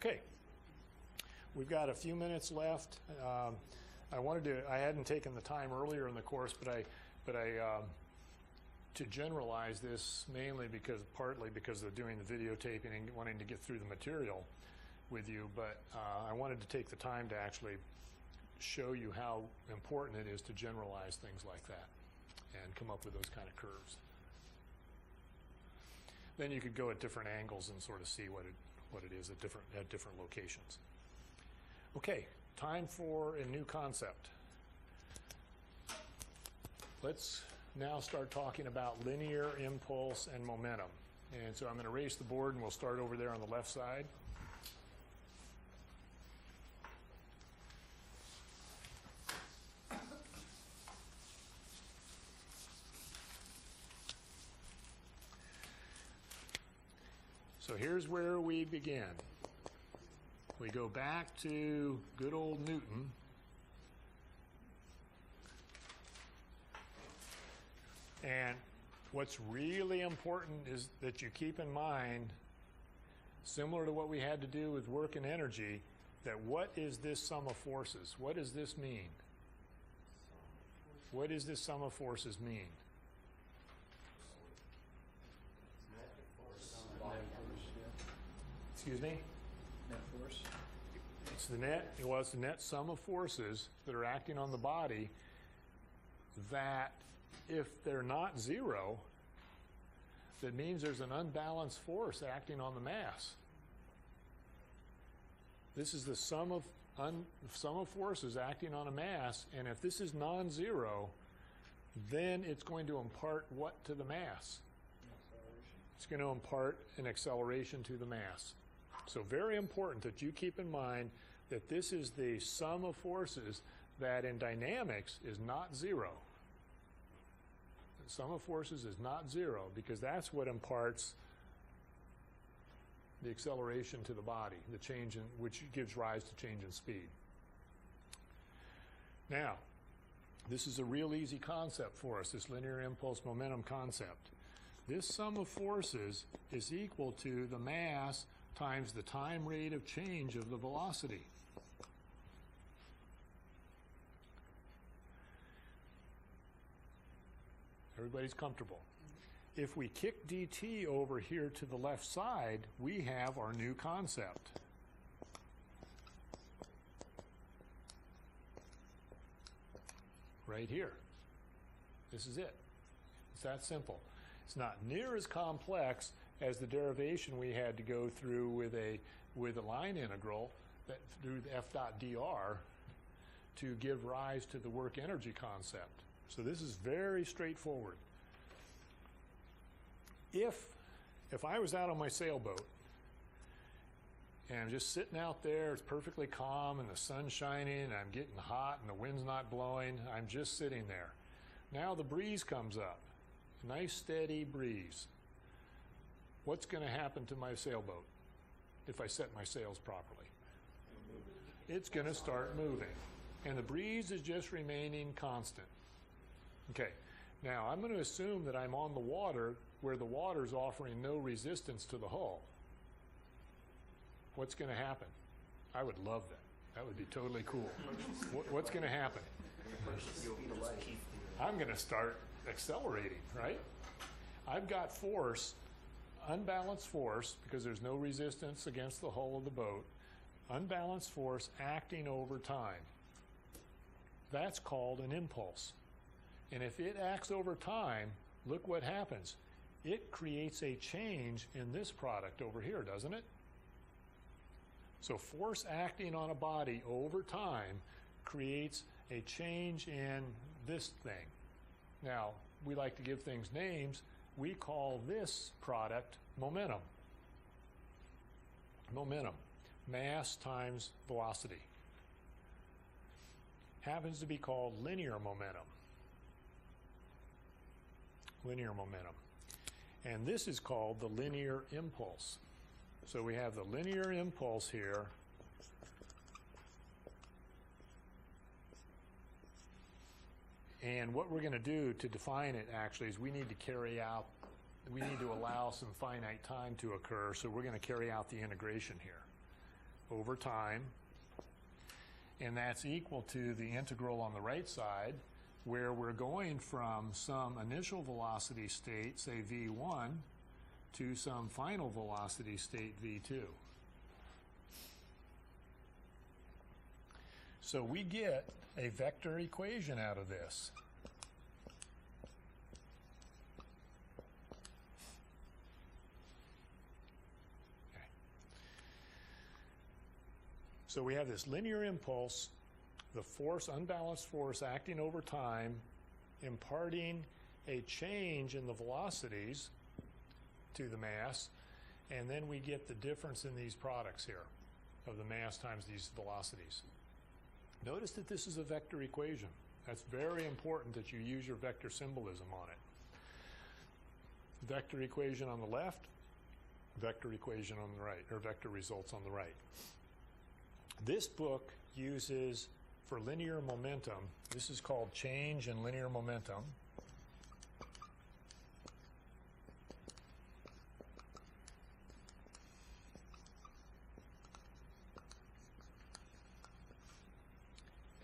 Okay, we've got a few minutes left. I hadn't taken the time earlier in the course, but to generalize this partly because of doing the videotaping and wanting to get through the material with you, but I wanted to take the time to actually show you how important it is to generalize things like that and come up with those kind of curves. Then you could go at different angles and sort of see what it is at different locations. Okay, time for a new concept. Let's now start talking about linear impulse and momentum. And so I'm going to erase the board and we'll start over there on the left side. So here's where we begin. We go back to good old Newton. And what's really important is that you keep in mind, similar to what we had to do with work and energy, that what is this sum of forces? What does this mean? What does this sum of forces mean? Excuse me? Net force? It's the net sum of forces that are acting on the body that, if they're not zero, that means there's an unbalanced force acting on the mass. This is the sum of forces acting on a mass, and if this is non-zero, then it's going to impart what to the mass? It's going to impart an acceleration to the mass. So very important that you keep in mind that this is the sum of forces that in dynamics is not zero. The sum of forces is not zero because that's what imparts the acceleration to the body, the change in which gives rise to change in speed. Now, this is a real easy concept for us, this linear impulse momentum concept. This sum of forces is equal to the mass times the time rate of change of the velocity. Everybody's comfortable. If we kick dt over here to the left side, we have our new concept. Right here. This is it. It's that simple. It's not near as complex as the derivation we had to go through with a line integral that through the f dot dr to give rise to the work energy concept. So this is very straightforward. If I was out on my sailboat and I'm just sitting out there, it's perfectly calm and the sun's shining and I'm getting hot and the wind's not blowing, I'm just sitting there. Now the breeze comes up, nice steady breeze. What's going to happen to my sailboat if I set my sails properly? It's going to start moving. And the breeze is just remaining constant. Okay, now I'm going to assume that I'm on the water where the water's offering no resistance to the hull. What's going to happen? I would love that. That would be totally cool. What's going to happen? I'm going to start accelerating, right? I've got force, unbalanced force, because there's no resistance against the hull of the boat, unbalanced force acting over time. That's called an impulse. And if it acts over time, look what happens. It creates a change in this product over here, doesn't it? So force acting on a body over time creates a change in this thing. Now, we like to give things names. We call this product momentum. Momentum. Mass times velocity. Happens to be called linear momentum. Linear momentum. And this is called the linear impulse. So we have the linear impulse here. And what we're going to do to define it actually is we need to allow some finite time to occur, so we're going to carry out the integration here. over time, and that's equal to the integral on the right side, where we're going from some initial velocity state, say v1, to some final velocity state v2. So we get a vector equation out of this. Okay. So we have this linear impulse, the force, unbalanced force acting over time, imparting a change in the velocities to the mass, and then we get the difference in these products here of the mass times these velocities. Notice that this is a vector equation. That's very important that you use your vector symbolism on it. Vector equation on the left, vector equation on the right, or vector results on the right. This book uses, for linear momentum, this is called change in linear momentum.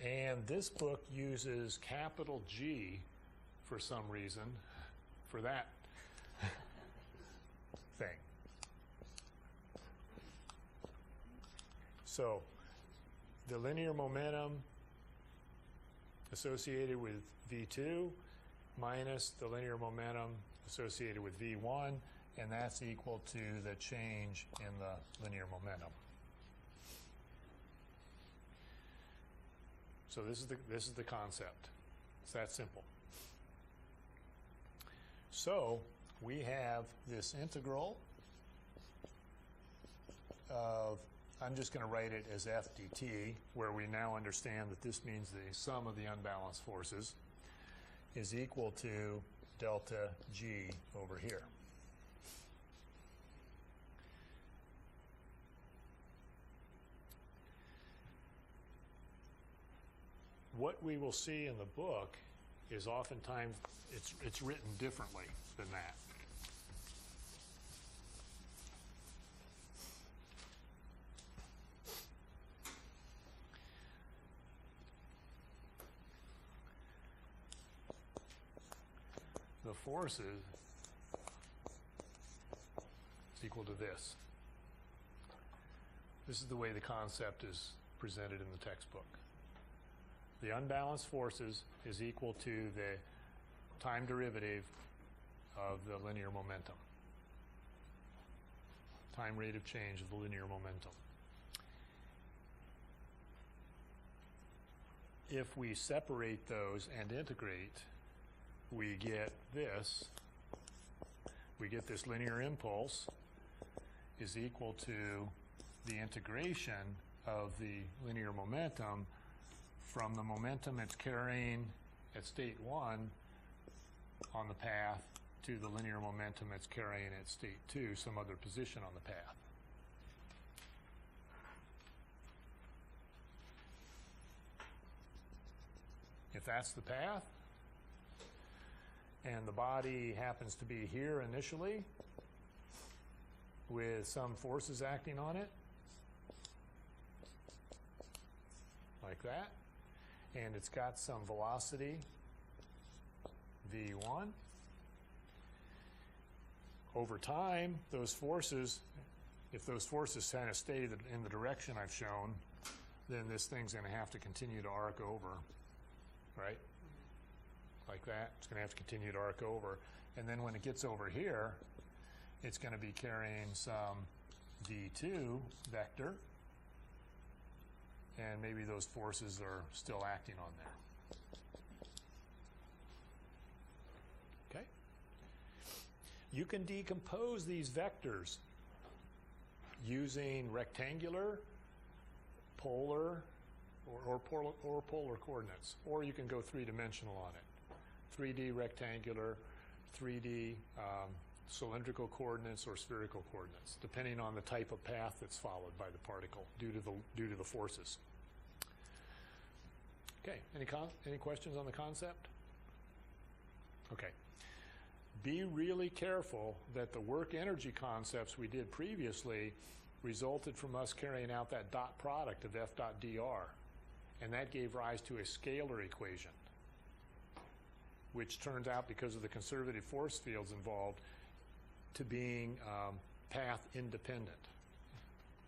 And this book uses capital G for some reason for that thing. So the linear momentum associated with V2 minus the linear momentum associated with V1, and that's equal to the change in the linear momentum. So this is the concept. It's that simple. So we have this integral of, I'm just going to write it as f dt, where we now understand that this means the sum of the unbalanced forces is equal to delta g over here. What we will see in the book is oftentimes it's written differently than that. The forces is equal to this. This is the way the concept is presented in the textbook. The unbalanced forces is equal to the time derivative of the linear momentum. Time rate of change of the linear momentum. If we separate those and integrate, we get this. We get this linear impulse is equal to the integration of the linear momentum from the momentum it's carrying at state 1 on the path to the linear momentum it's carrying at state 2, some other position on the path. If that's the path, and the body happens to be here initially with some forces acting on it, like that, and it's got some velocity, v1. Over time, those forces, if those forces kind of stay in the direction I've shown, then this thing's going to have to continue to arc over, right? Like that. It's going to have to continue to arc over. And then when it gets over here, it's going to be carrying some v2 vector, and maybe those forces are still acting on there. Okay? You can decompose these vectors using rectangular, polar, or polar coordinates, or you can go three-dimensional on it. 3D rectangular, 3D cylindrical coordinates, or spherical coordinates, depending on the type of path that's followed by the particle due to the forces. Okay, any questions on the concept? Okay. Be really careful that the work energy concepts we did previously resulted from us carrying out that dot product of F dot dr. And that gave rise to a scalar equation, which turns out, because of the conservative force fields involved, to being path independent.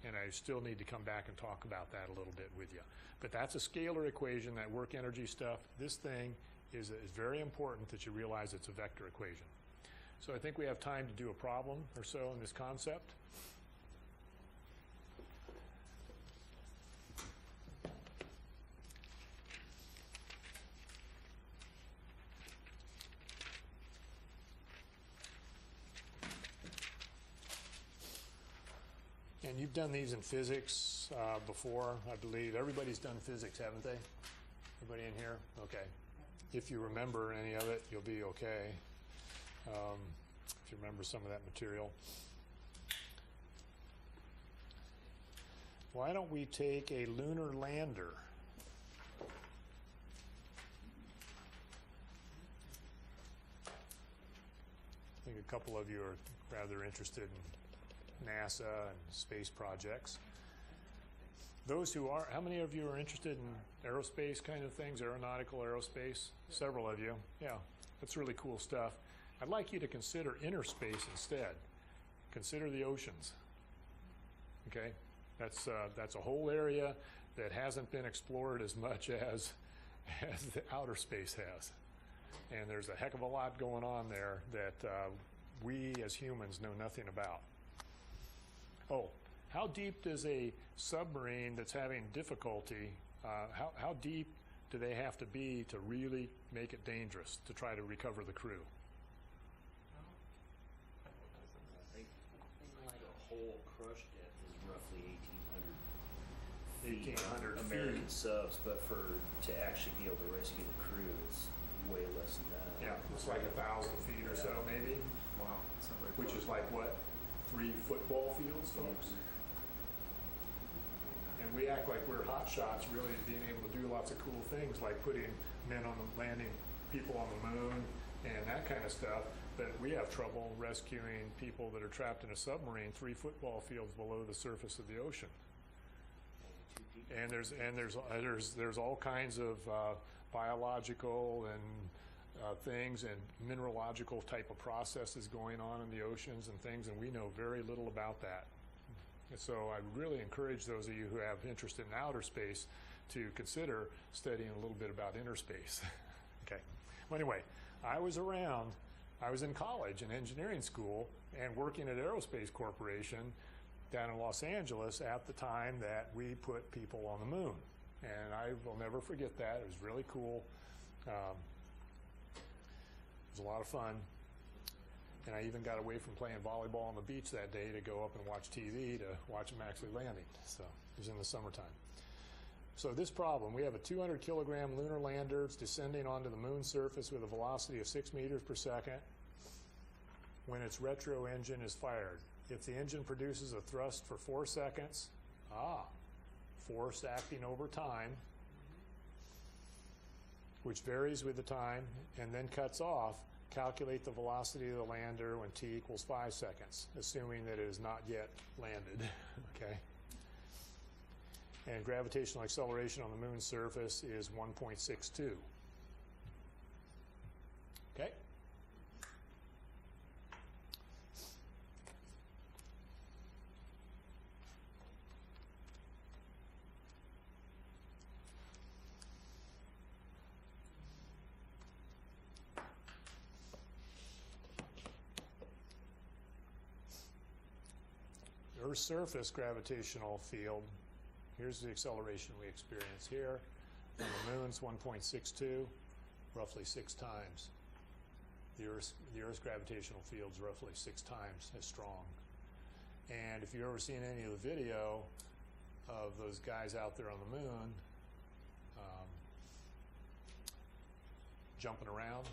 And I still need to come back and talk about that a little bit with you. But that's a scalar equation, that work energy stuff. This thing is very important that you realize it's a vector equation. So I think we have time to do a problem or so in this concept. And you've done these in physics before, I believe. Everybody's done physics, haven't they? Everybody in here? Okay. If you remember any of it, you'll be okay. If you remember some of that material. Why don't we take a lunar lander? I think a couple of you are rather interested in NASA and space projects. Those who are, how many of you are interested in aerospace kind of things, aeronautical aerospace? Several of you, yeah, that's really cool stuff. I'd like you to consider inner space instead. Consider the oceans, okay? That's a whole area that hasn't been explored as much as the outer space has. And there's a heck of a lot going on there that we as humans know nothing about. Oh, how deep does a submarine that's having difficulty, how deep do they have to be to really make it dangerous to try to recover the crew? I think like a whole crush depth is roughly 1,800 1,800 feet. American subs, but to actually be able to rescue the crew, it's way less than that. Yeah, it's like 1,000 feet or so maybe. Wow. Which is like what? 3 football fields, folks? And we act like we're hot shots, really being able to do lots of cool things like putting men on the landing, people on the moon, and that kind of stuff. But we have trouble rescuing people that are trapped in a submarine 3 football fields below the surface of the ocean. And there's all kinds of biological and things and mineralogical type of processes going on in the oceans and things, and we know very little about that. And so I really encourage those of you who have interest in outer space to consider studying a little bit about inner space. Okay. Well, anyway, I was in college in engineering school and working at Aerospace Corporation down in Los Angeles at the time that we put people on the moon. And I will never forget that. It was really cool. It was a lot of fun. And I even got away from playing volleyball on the beach that day to go up and watch TV to watch them actually landing. So it was in the summertime. So this problem, we have a 200 kilogram lunar lander. It's descending onto the moon's surface with a velocity of 6 meters per second when its retro engine is fired. If the engine produces a thrust for 4 seconds, force acting over time, which varies with the time, and then cuts off, calculate the velocity of the lander when t equals 5 seconds, assuming that it is not yet landed, okay? And gravitational acceleration on the moon's surface is 1.62. Okay? Earth's surface gravitational field, here's the acceleration we experience here. On the moon's 1.62, roughly 6 times. The Earth's gravitational field is roughly 6 times as strong. And if you've ever seen any of the video of those guys out there on the moon jumping around,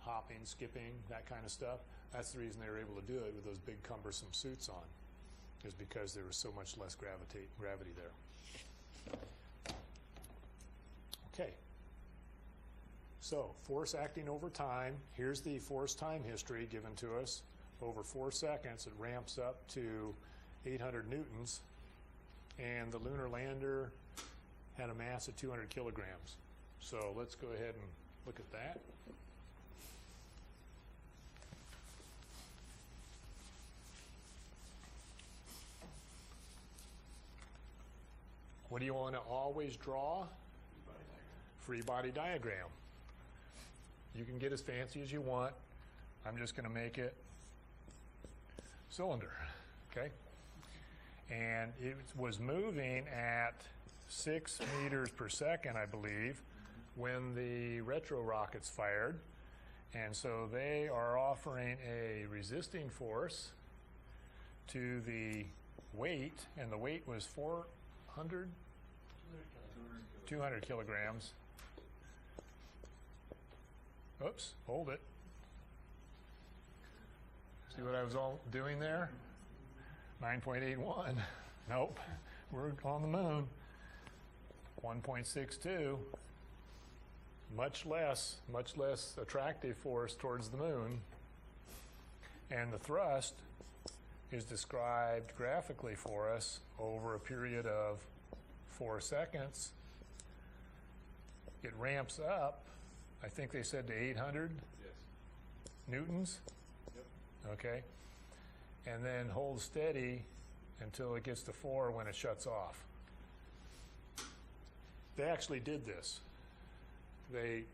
hopping, skipping, that kind of stuff, that's the reason they were able to do it with those big cumbersome suits on, is because there was so much less gravity there. Okay. So, force acting over time. Here's the force time history given to us. Over 4 seconds, it ramps up to 800 newtons, and the lunar lander had a mass of 200 kilograms. So let's go ahead and look at that. What do you want to always draw? Free body diagram. You can get as fancy as you want. I'm just going to make it cylinder, okay? And it was moving at 6 meters per second, I believe, when the retro rockets fired. And so they are offering a resisting force to the weight, and the weight was 200 kilograms. Oops, hold it. See what I was all doing there? 9.81. Nope, we're on the moon. 1.62. Much less attractive force towards the moon. And the thrust is described graphically for us over a period of 4 seconds. It ramps up, I think they said to 800 newtons. Yep. Okay. And then hold steady until it gets to 4 when it shuts off. They actually did this. They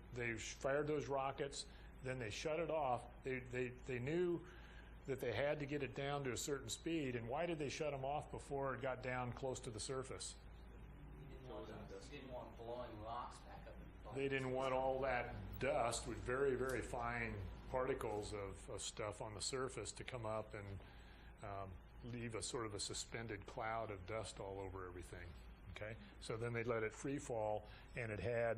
fired those rockets, then they shut it off. They knew that they had to get it down to a certain speed, and why did they shut them off before it got down close to the surface? You didn't want blowing rocks back up. They didn't want all that dust with very, very fine particles of stuff on the surface to come up and leave a sort of a suspended cloud of dust all over everything. Okay, so then they let it free fall, and it had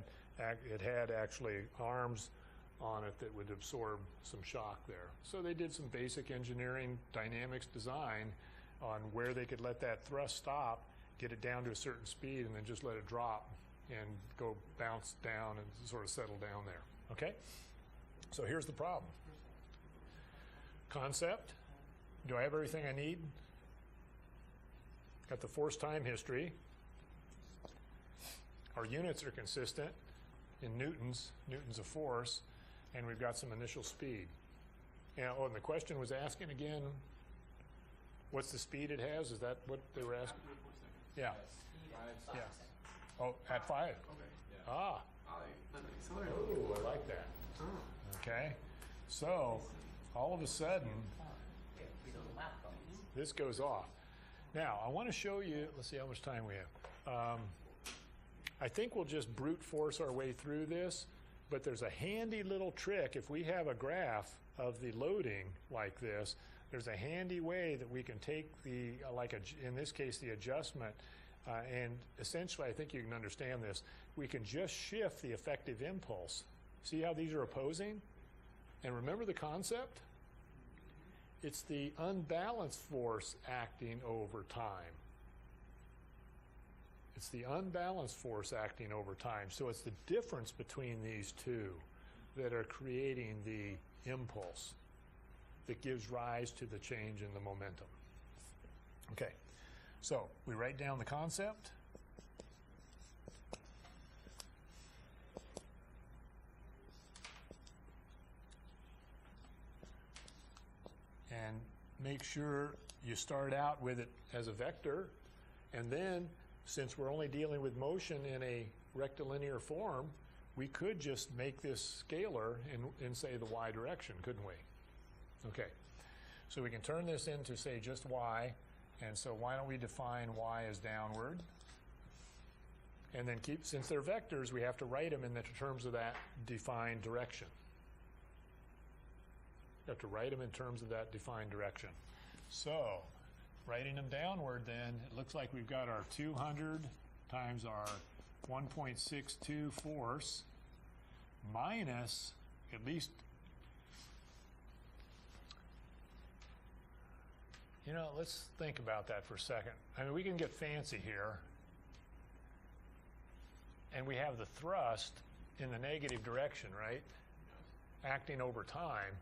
actually arms on it that would absorb some shock there. So they did some basic engineering dynamics design on where they could let that thrust stop, get it down to a certain speed, and then just let it drop and go bounce down and sort of settle down there. Okay? So here's the problem. Concept. Do I have everything I need? Got the force time history. Our units are consistent in newtons of force, and we've got some initial speed. And the question was asking again, what's the speed it has? Is that what they were asking? Yeah. Yeah. Oh, at 5. Okay. Yeah. Ah. Oh, I like that. Okay. So, all of a sudden, this goes off. Now, I want to show you, let's see how much time we have. I think we'll just brute force our way through this, but there's a handy little trick. If we have a graph of the loading like this, there's a handy way that we can take the, in this case, the adjustment, and essentially, I think you can understand this, we can just shift the effective impulse. See how these are opposing? And remember the concept? It's the unbalanced force acting over time. It's the unbalanced force acting over time. So it's the difference between these two that are creating the impulse that gives rise to the change in the momentum. Okay, so we write down the concept. And make sure you start out with it as a vector, and then since we're only dealing with motion in a rectilinear form, we could just make this scalar in say, the y direction, couldn't we? Okay, so we can turn this into, say, just y, and so why don't we define y as downward? And then since they're vectors, we have to write them in the terms of that defined direction. You have to write them in terms of that defined direction. So, writing them downward then, it looks like we've got our 200 times our 1.62 force minus, at least, let's think about that for a second. I mean, we can get fancy here. And we have the thrust in the negative direction, right? Acting over time.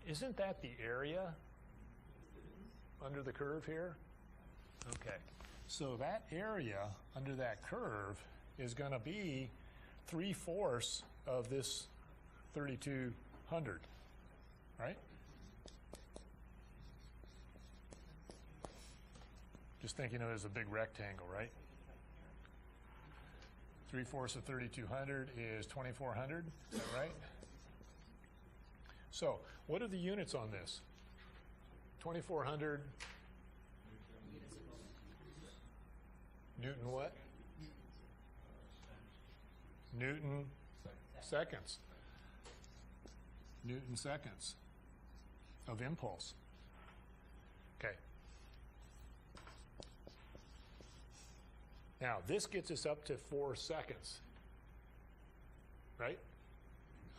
Isn't that the area? under the curve here? Okay. So that area under that curve is going to be 3/4 of this 3,200, right? Just thinking of it as a big rectangle, right? 3/4 of 3,200 is 2,400, is that right? So, what are the units on this? 2,400 Newton what? Newton seconds. Newton seconds of impulse. Okay. Now, this gets us up to 4 seconds. Right?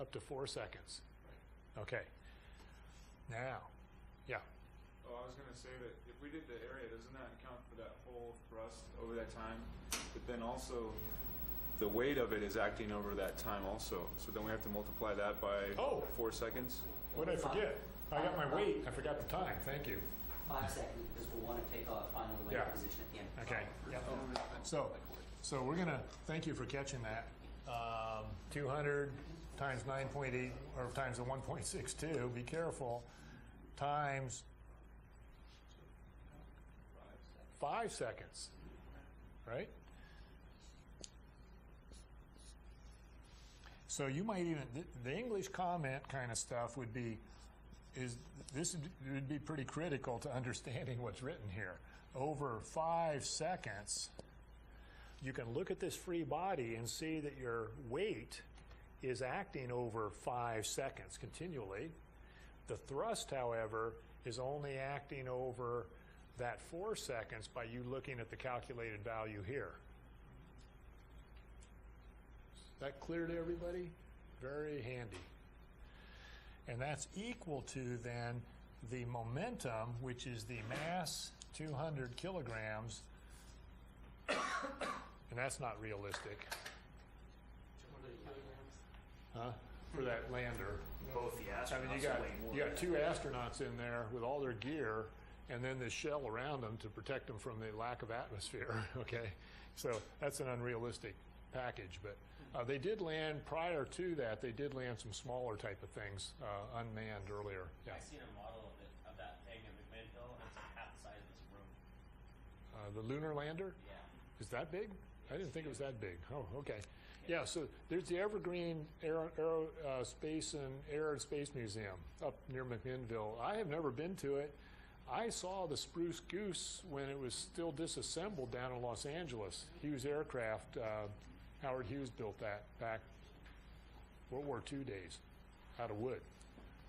Up to 4 seconds. Okay. Now, yeah. Oh, I was going to say that if we did the area, doesn't that account for that whole thrust over that time? But then also, the weight of it is acting over that time also. So then we have to multiply that by 4 seconds. What did I forget? I got my weight. I forgot the time. Thank you. 5 seconds, because we'll want to take a final weight Yeah. position at the end. Okay. Yep. So we're gonna thank you for catching that. 200 times 9.8 or times the 1.62. Be careful. Times 5 seconds. Right. So you might even the English comment kind of stuff would be would be pretty critical to understanding what's written here. Over 5 seconds, you can look at this free body and see that your weight is acting over 5 seconds continually. The thrust, however, is only acting over that 4 seconds by you looking at the calculated value here. Is that clear to everybody? Very handy. And that's equal to then the momentum, which is the mass 200 kilograms, and that's not realistic. Huh? For that lander. Both the astronauts I mean, you weigh more. got 2 astronauts in there with all their gear, and then this shell around them to protect them from the lack of atmosphere. Okay, so that's an unrealistic package, but they did land prior to that. They did land some smaller type of things unmanned earlier. Yeah. I seen a model of that thing in McMinnville, and it's like half the size of this room. The lunar lander? Yeah. Is that big? I didn't think it was that big. Oh, okay. Yeah, so there's the Evergreen Space and Air and Space Museum up near McMinnville. I have never been to it. I saw the Spruce Goose when it was still disassembled down in Los Angeles. Hughes Aircraft, Howard Hughes built that back World War II days out of wood.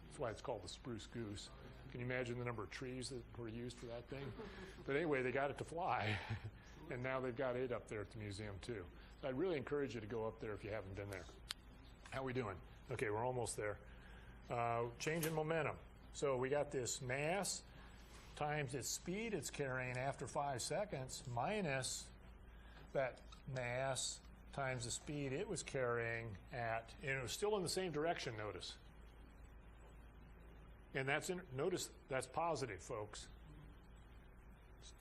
That's why it's called the Spruce Goose. Can you imagine the number of trees that were used for that thing? But anyway, they got it to fly, and now they've got it up there at the museum too. So I'd really encourage you to go up there if you haven't been there. How are we doing? Okay, we're almost there. Change in momentum. So we got this mass times its speed it's carrying after 5 seconds minus that mass times the speed it was carrying at, and it was still in the same direction, notice. And notice that's positive, folks.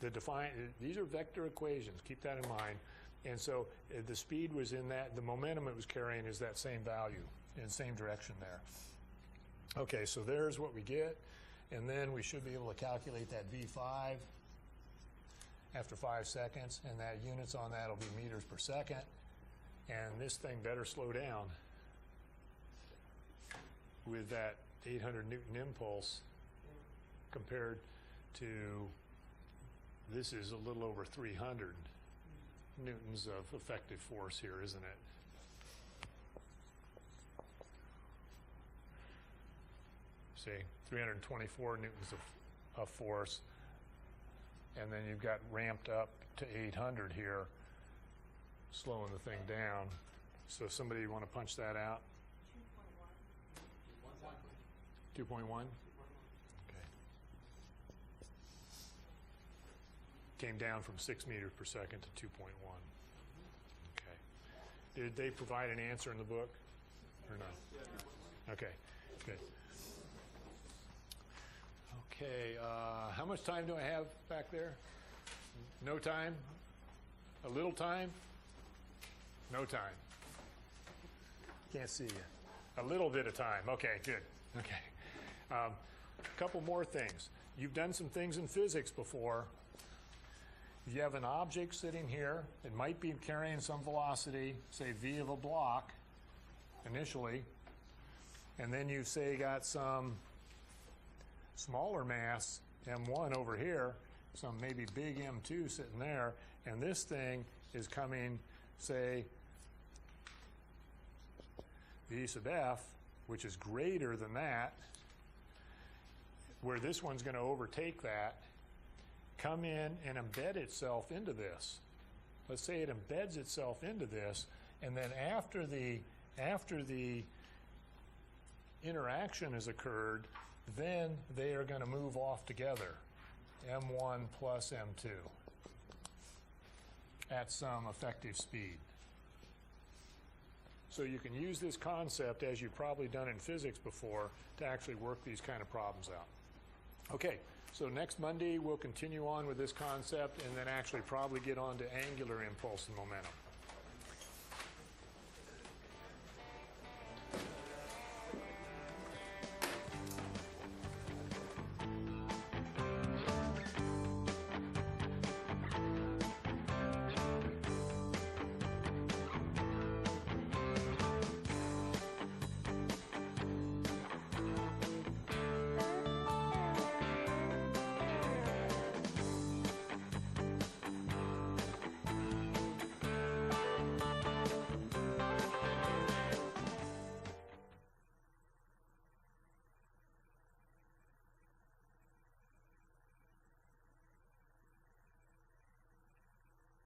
These are vector equations, keep that in mind. And so the speed was in that, the momentum it was carrying is that same value, in the same direction there. Okay, so there's what we get, and then we should be able to calculate that V5 after 5 seconds, and that units on that will be meters per second. And this thing better slow down with that 800 Newton impulse compared to, this is a little over 300 newtons of effective force here, isn't it? See, 324 newtons of force, and then you've got ramped up to 800 here, slowing the thing down. So somebody want to punch that out? 2.1? Okay. Came down from 6 meters per second to 2.1. Okay. Did they provide an answer in the book or not? Okay, good. Okay, how much time do I have back there? No time? A little time? No time. Can't see you. A little bit of time. Okay, good. Okay. A couple more things. You've done some things in physics before. You have an object sitting here. It might be carrying some velocity, say v of a block initially, and then you say got some smaller mass, m1 over here, some maybe big m2 sitting there, and this thing is coming, say, v sub f, which is greater than that, where this one's going to overtake that, come in and embed itself into this. Let's say it embeds itself into this, and then after the interaction has occurred, then they are going to move off together, m1 plus m2, at some effective speed. So you can use this concept, as you've probably done in physics before, to actually work these kind of problems out. Okay, so next Monday we'll continue on with this concept and then actually probably get on to angular impulse and momentum.